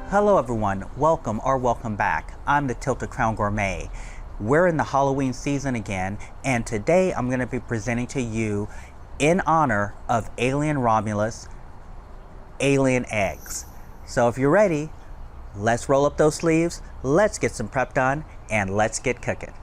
Hello everyone, welcome or welcome back. I'm the Tilted Crown Gourmet. We're in the Halloween season again, and today I'm going to be presenting to you, in honor of Alien Romulus, alien eggs. So if you're ready, let's roll up those sleeves, let's get some prep done, and let's get cooking.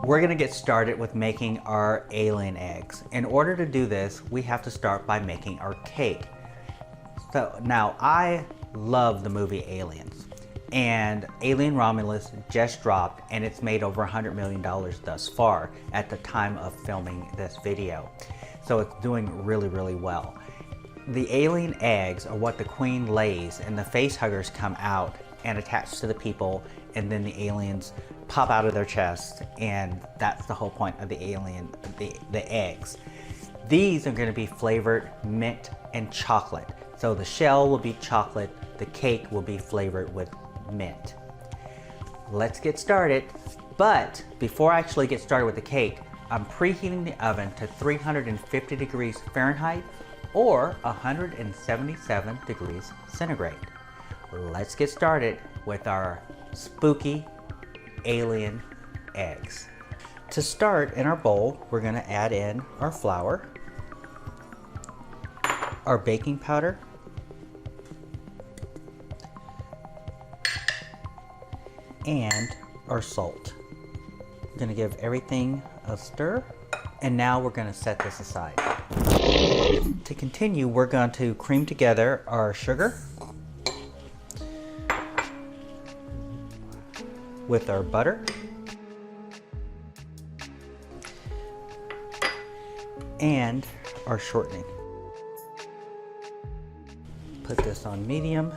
We're going to get started with making our alien eggs. In order to do this, we have to start by making our cake. So now, I love the movie Aliens, and Alien Romulus just dropped, and it's made over $100 million thus far at the time of filming this video. So it's doing really, really well. The alien eggs are what the queen lays, and the face huggers come out and attach to the people, and then the aliens pop out of their chest, and that's the whole point of the eggs. These are going to be flavored mint and chocolate. So the shell will be chocolate, the cake will be flavored with mint. Let's get started, but before I actually get started with the cake, I'm preheating the oven to 350 degrees Fahrenheit or 177 degrees centigrade. Let's get started with our spooky alien eggs. To start, in our bowl, we're going to add in our flour, our baking powder, and our salt. We're going to give everything a stir, and now we're going to set this aside. To continue, we're going to cream together our sugar with our butter and our shortening. Put this on medium,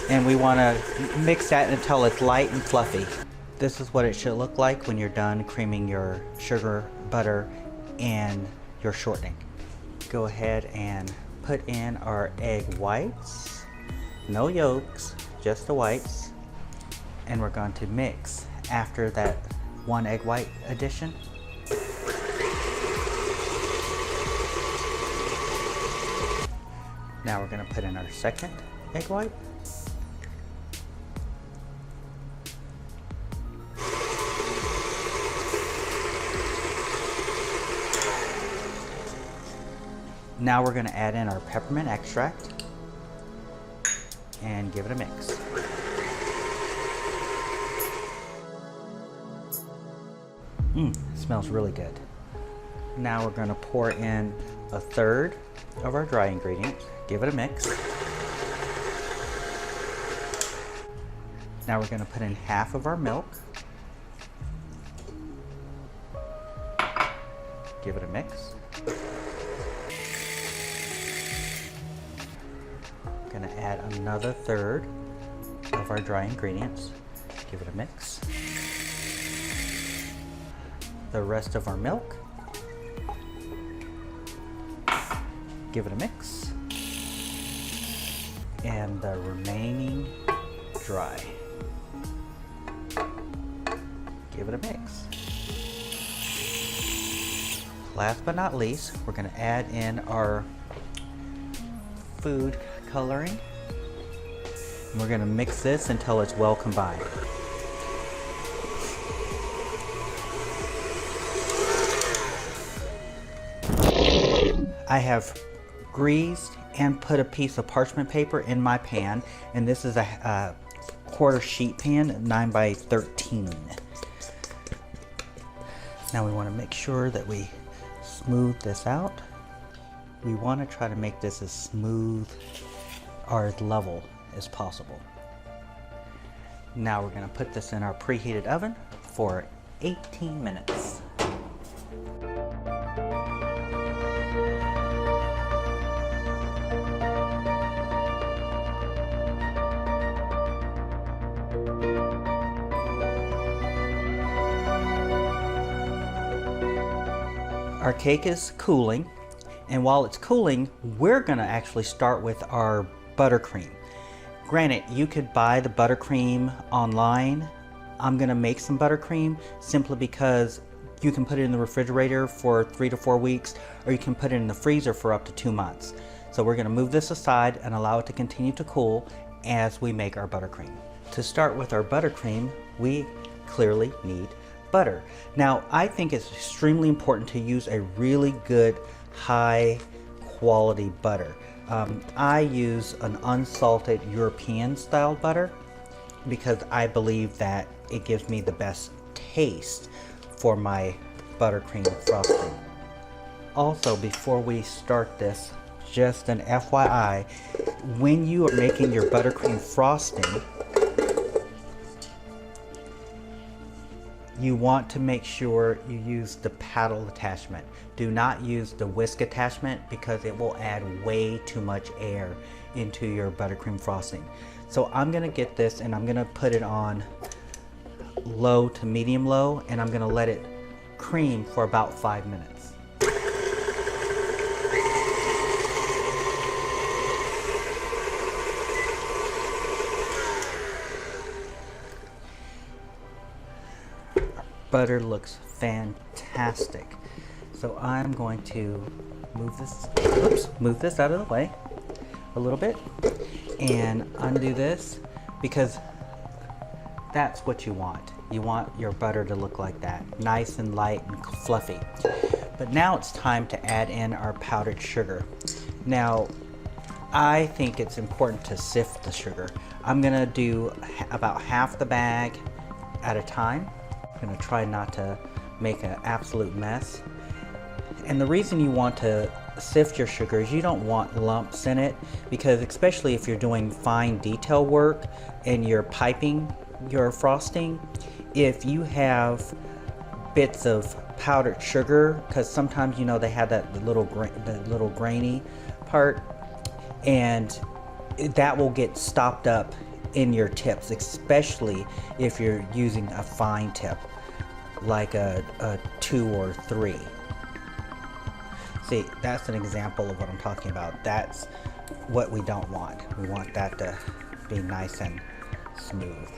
and we want to mix that until it's light and fluffy. This is what it should look like when you're done creaming your sugar, butter, and your shortening. Go ahead and put in our egg whites, no yolks, just the whites, and we're going to mix after that one egg white addition. Now we're going to put in our second egg white. Now we're going to add in our peppermint extract and give it a mix. It smells really good. Now we're going to pour in a third of our dry ingredients, give it a mix. Now we're going to put in half of our milk, give it a mix. Going to add another third of our dry ingredients, give it a mix. The rest of our milk, give it a mix, and the remaining dry, give it a mix. Last but not least, we're going to add in our food coloring. And we're going to mix this until it's well combined. I have greased and put a piece of parchment paper in my pan, and this is a quarter sheet pan, 9 by 13. Now we want to make sure that we smooth this out. We want to try to make this as smooth or as level as possible. Now we're going to put this in our preheated oven for 18 minutes. Our cake is cooling, and while it's cooling, we're going to actually start with our buttercream. Granted, you could buy the buttercream online. I'm gonna make some buttercream simply because you can put it in the refrigerator for 3 to 4 weeks, or you can put it in the freezer for up to 2 months. So we're gonna move this aside and allow it to continue to cool as we make our buttercream. To start with our buttercream, we clearly need butter. Now, I think it's extremely important to use a really good, high quality butter. I use an unsalted European style butter because I believe that it gives me the best taste for my buttercream frosting. Also, before we start this, just an FYI, when you are making your buttercream frosting, you want to make sure you use the paddle attachment. Do not use the whisk attachment because it will add way too much air into your buttercream frosting. So I'm gonna get this and I'm gonna put it on low to medium low, and I'm gonna let it cream for about 5 minutes. Butter looks fantastic. So I'm going to move this out of the way a little bit and undo this, because that's what you want. You want your butter to look like that, nice and light and fluffy. But now it's time to add in our powdered sugar. Now, I think it's important to sift the sugar. I'm gonna do about half the bag at a time. I'm gonna try not to make an absolute mess. And the reason you want to sift your sugar is you don't want lumps in it, because especially if you're doing fine detail work and you're piping your frosting, if you have bits of powdered sugar, because sometimes, you know, they have that little grainy part, and that will get stopped up in your tips, especially if you're using a fine tip like a 2 or 3. See, that's an example of what I'm talking about. That's what we don't want. We want that to be nice and smooth.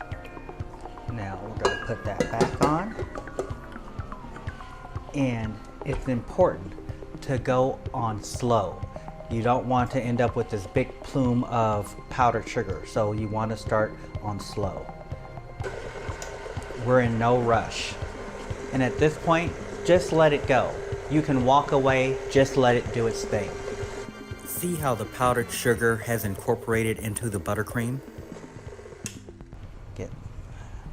Now we're going to put that back on. And it's important to go on slow. You don't want to end up with this big plume of powdered sugar, so you want to start on slow. We're in no rush. And at this point, just let it go. You can walk away, just let it do its thing. See how the powdered sugar has incorporated into the buttercream?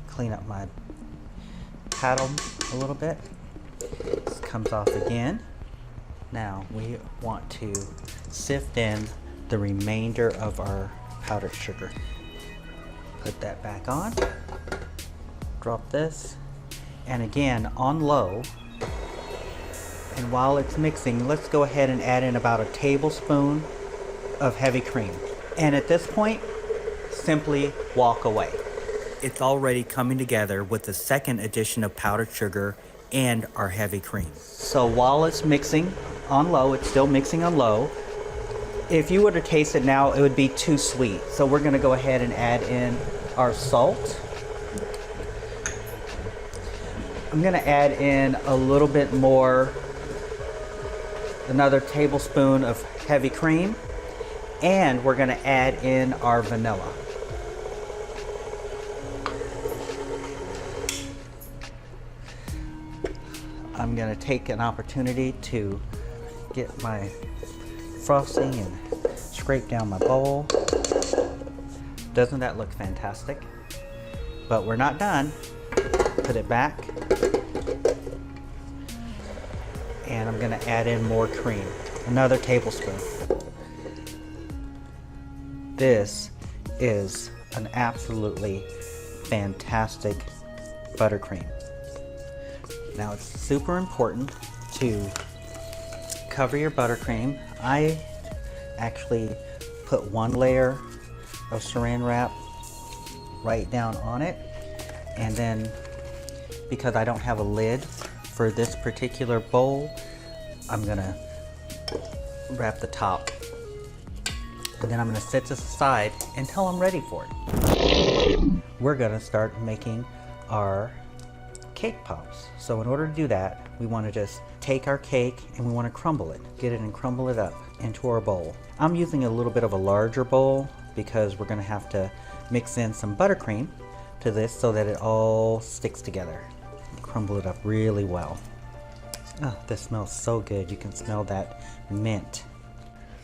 Clean up my paddle a little bit. This comes off again. Now we want to sift in the remainder of our powdered sugar. Put that back on. Drop this. And again, on low. And while it's mixing, let's go ahead and add in about a tablespoon of heavy cream. And at this point, simply walk away. It's already coming together with the second addition of powdered sugar and our heavy cream. So while it's mixing on low, it's still mixing on low. If you were to taste it now, it would be too sweet. So we're gonna go ahead and add in our salt. I'm gonna add in a little bit more, another tablespoon of heavy cream, and we're gonna add in our vanilla. I'm gonna take an opportunity to get my frosting and scrape down my bowl. Doesn't that look fantastic? But we're not done. Put it back. And I'm gonna add in more cream, another tablespoon. This is an absolutely fantastic buttercream. Now it's super important to cover your buttercream. I actually put one layer of saran wrap right down on it, and then because I don't have a lid for this particular bowl, I'm gonna wrap the top And then I'm gonna set this aside until I'm ready for it. We're gonna start making our cake pops. So in order to do that, we wanna just take our cake and we wanna crumble it. Get it and crumble it up into our bowl. I'm using a little bit of a larger bowl because we're gonna have to mix in some buttercream to this so that it all sticks together. Crumble it up really well. Oh, this smells so good. You can smell that mint.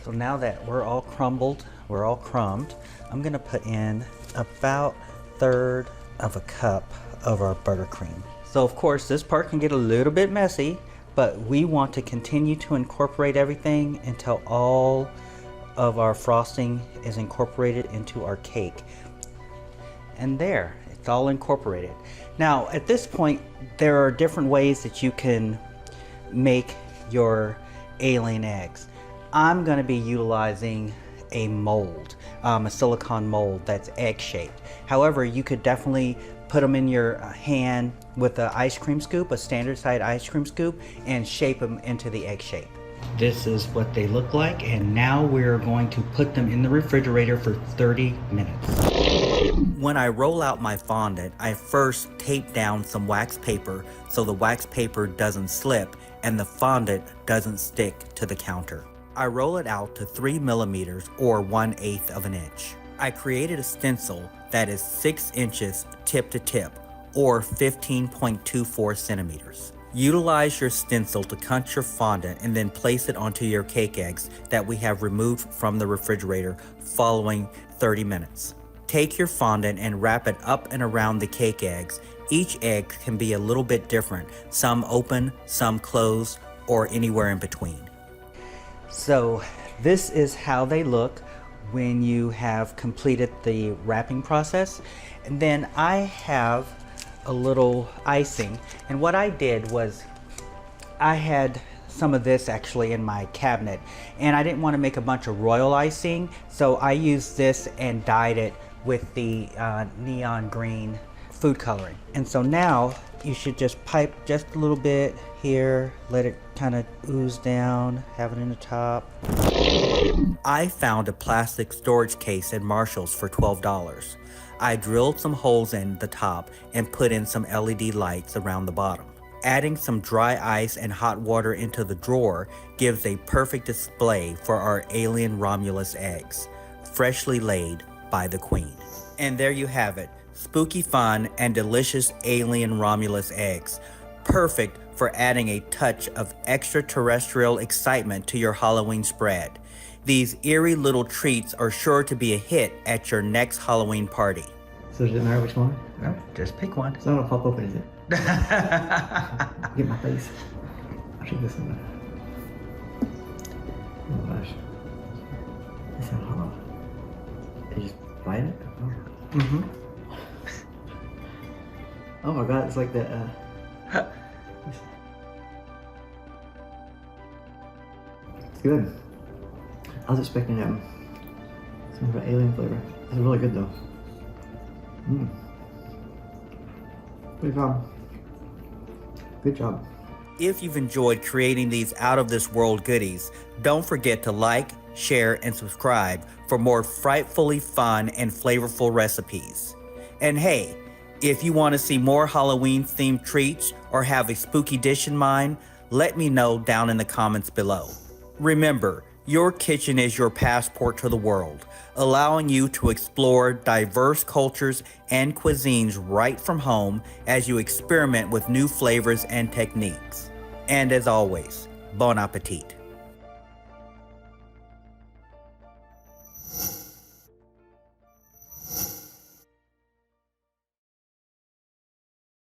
So now that we're all crumbled, we're all crumbed, I'm gonna put in about 1/3 of a cup of our buttercream. So of course this part can get a little bit messy, but we want to continue to incorporate everything until all of our frosting is incorporated into our cake. And there, it's all incorporated. Now at this point, there are different ways that you can make your alien eggs. I'm gonna be utilizing a mold, a silicone mold that's egg shaped. However, you could definitely put them in your hand with an ice cream scoop, a standard size ice cream scoop, and shape them into the egg shape. This is what they look like, and now we're going to put them in the refrigerator for 30 minutes. When I roll out my fondant, I first tape down some wax paper so the wax paper doesn't slip and the fondant doesn't stick to the counter. I roll it out to 3 millimeters or 1/8 of an inch. I created a stencil that is 6 inches tip to tip or 15.24 centimeters. Utilize your stencil to cut your fondant and then place it onto your cake eggs that we have removed from the refrigerator following 30 minutes. Take your fondant and wrap it up and around the cake eggs. Each egg can be a little bit different, some open, some closed, or anywhere in between. So this is how they look when you have completed the wrapping process. And then I have a little icing, and what I did was I had some of this actually in my cabinet, and I didn't want to make a bunch of royal icing, so I used this and dyed it with the neon green food coloring. And so now you should just pipe just a little bit here, let it kind of ooze down, have it in the top. I found a plastic storage case at Marshall's for $12. I drilled some holes in the top and put in some LED lights around the bottom. Adding some dry ice and hot water into the drawer gives a perfect display for our alien Romulus eggs, freshly laid by the Queen. And there you have it, spooky fun and delicious alien Romulus eggs, perfect for adding a touch of extraterrestrial excitement to your Halloween spread. These eerie little treats are sure to be a hit at your next Halloween party. So does it matter which one? No, just pick one. It's not gonna pop open, is it? Get my face. I'll show this one. Oh gosh. This sounds hot. You just bite it? Oh. Mm-hmm. Oh my god, it's like the It's good. I was expecting some of an alien flavor. It's really good though. Good job. Good job. If you've enjoyed creating these out of this world goodies, don't forget to like, share, and subscribe for more frightfully fun and flavorful recipes. And hey, if you want to see more Halloween themed treats or have a spooky dish in mind, let me know down in the comments below. Remember, your kitchen is your passport to the world, allowing you to explore diverse cultures and cuisines right from home as you experiment with new flavors and techniques. And as always, bon appetit.